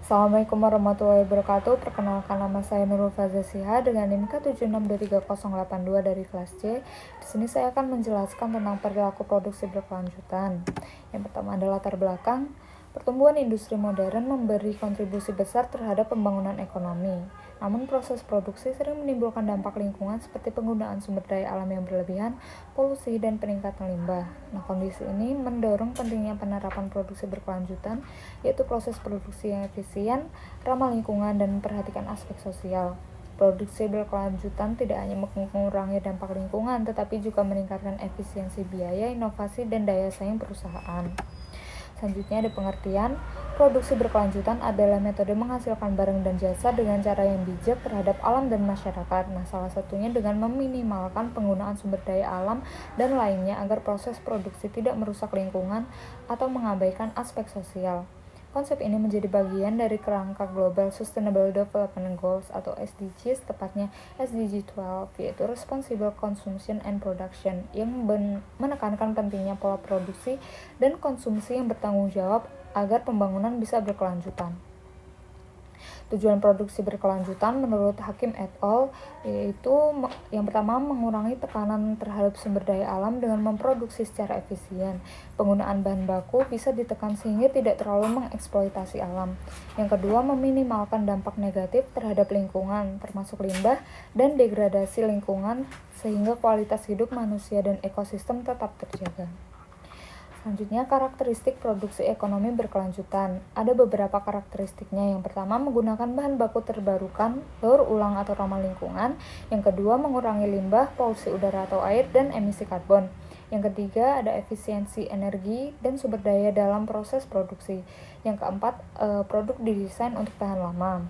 Assalamualaikum warahmatullahi wabarakatuh. Perkenalkan, nama saya Nurul Fazasiha dengan NIM K76238082 dari kelas C. Di sini saya akan menjelaskan tentang perilaku produksi berkelanjutan. Yang pertama adalah latar belakang. Pertumbuhan industri modern memberi kontribusi besar terhadap pembangunan ekonomi. Namun proses produksi sering menimbulkan dampak lingkungan seperti penggunaan sumber daya alam yang berlebihan, polusi, dan peningkatan limbah. Nah, kondisi ini mendorong pentingnya penerapan produksi berkelanjutan, yaitu proses produksi yang efisien, ramah lingkungan, dan memperhatikan aspek sosial. Produksi berkelanjutan tidak hanya mengurangi dampak lingkungan, tetapi juga meningkatkan efisiensi biaya, inovasi, dan daya saing perusahaan. Selanjutnya ada pengertian. Produksi berkelanjutan adalah metode menghasilkan barang dan jasa dengan cara yang bijak terhadap alam dan masyarakat. Nah, salah satunya dengan meminimalkan penggunaan sumber daya alam dan lainnya agar proses produksi tidak merusak lingkungan atau mengabaikan aspek sosial. Konsep ini menjadi bagian dari kerangka Global Sustainable Development Goals atau SDGs, tepatnya SDG 12, yaitu Responsible Consumption and Production, yang menekankan pentingnya pola produksi dan konsumsi yang bertanggung jawab agar pembangunan bisa berkelanjutan. Tujuan produksi berkelanjutan menurut Hakim et al. Yaitu yang pertama, mengurangi tekanan terhadap sumber daya alam dengan memproduksi secara efisien. Penggunaan bahan baku bisa ditekan sehingga tidak terlalu mengeksploitasi alam. Yang kedua, meminimalkan dampak negatif terhadap lingkungan, termasuk limbah dan degradasi lingkungan, sehingga kualitas hidup manusia dan ekosistem tetap terjaga. Selanjutnya, karakteristik produksi ekonomi berkelanjutan. Ada beberapa karakteristiknya. Yang pertama, menggunakan bahan baku terbarukan, daur ulang atau ramah lingkungan. Yang kedua, mengurangi limbah, polusi udara atau air, dan emisi karbon. Yang ketiga, ada efisiensi energi dan sumber daya dalam proses produksi. Yang keempat, produk didesain untuk tahan lama.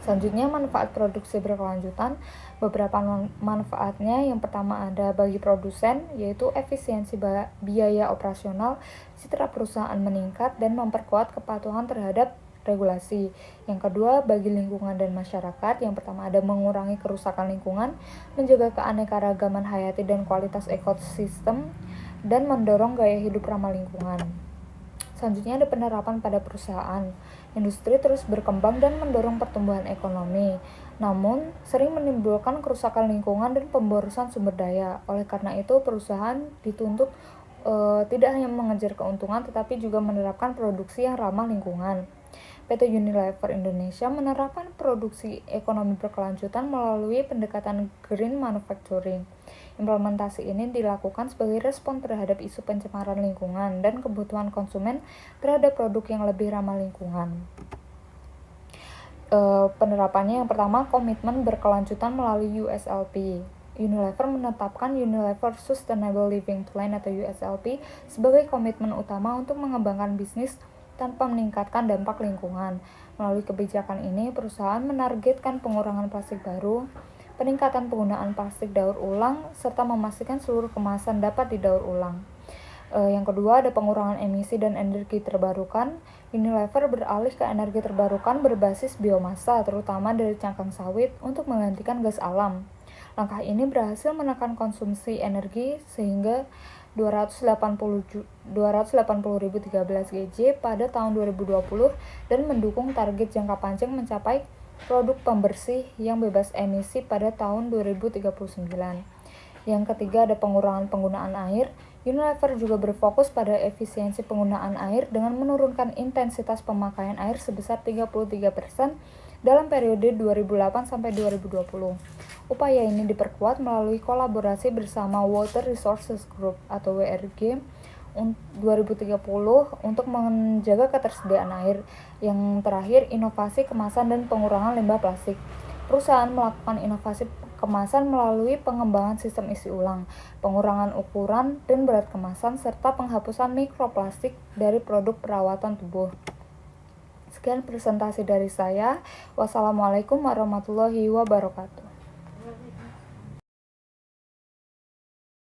Selanjutnya, manfaat produksi berkelanjutan. Beberapa manfaatnya, yang pertama ada bagi produsen, yaitu efisiensi biaya operasional, citra perusahaan meningkat, dan memperkuat kepatuhan terhadap regulasi. Yang kedua, bagi lingkungan dan masyarakat. Yang pertama ada mengurangi kerusakan lingkungan, menjaga keanekaragaman hayati dan kualitas ekosistem, dan mendorong gaya hidup ramah lingkungan. Selanjutnya ada penerapan pada perusahaan. Industri terus berkembang dan mendorong pertumbuhan ekonomi, namun sering menimbulkan kerusakan lingkungan dan pemborosan sumber daya. Oleh karena itu, perusahaan dituntut tidak hanya mengejar keuntungan tetapi juga menerapkan produksi yang ramah lingkungan. PT Unilever Indonesia menerapkan produksi ekonomi berkelanjutan melalui pendekatan green manufacturing. Implementasi ini dilakukan sebagai respon terhadap isu pencemaran lingkungan dan kebutuhan konsumen terhadap produk yang lebih ramah lingkungan. Penerapannya, yang pertama, komitmen berkelanjutan melalui USLP. Unilever menetapkan Unilever Sustainable Living Plan atau USLP sebagai komitmen utama untuk mengembangkan bisnis tanpa meningkatkan dampak lingkungan. Melalui kebijakan ini, perusahaan menargetkan pengurangan plastik baru, peningkatan penggunaan plastik daur ulang, serta memastikan seluruh kemasan dapat didaur ulang. Yang kedua, ada pengurangan emisi dan energi terbarukan. Unilever beralih ke energi terbarukan berbasis biomasa, terutama dari cangkang sawit, untuk menggantikan gas alam. Langkah ini berhasil menekan konsumsi energi sehingga 280.013 GJ pada tahun 2020 dan mendukung target jangka panjang mencapai produk pembersih yang bebas emisi pada tahun 2039. Yang ketiga, ada pengurangan penggunaan air. Unilever juga berfokus pada efisiensi penggunaan air dengan menurunkan intensitas pemakaian air sebesar 33% dalam periode 2008 sampai 2020. Upaya ini diperkuat melalui kolaborasi bersama Water Resources Group atau WRG 2030 untuk menjaga ketersediaan air. Yang terakhir, inovasi kemasan dan pengurangan limbah plastik. Perusahaan melakukan inovasi kemasan melalui pengembangan sistem isi ulang, pengurangan ukuran dan berat kemasan, serta penghapusan mikroplastik dari produk perawatan tubuh. Sekian presentasi dari saya. Wassalamualaikum warahmatullahi wabarakatuh.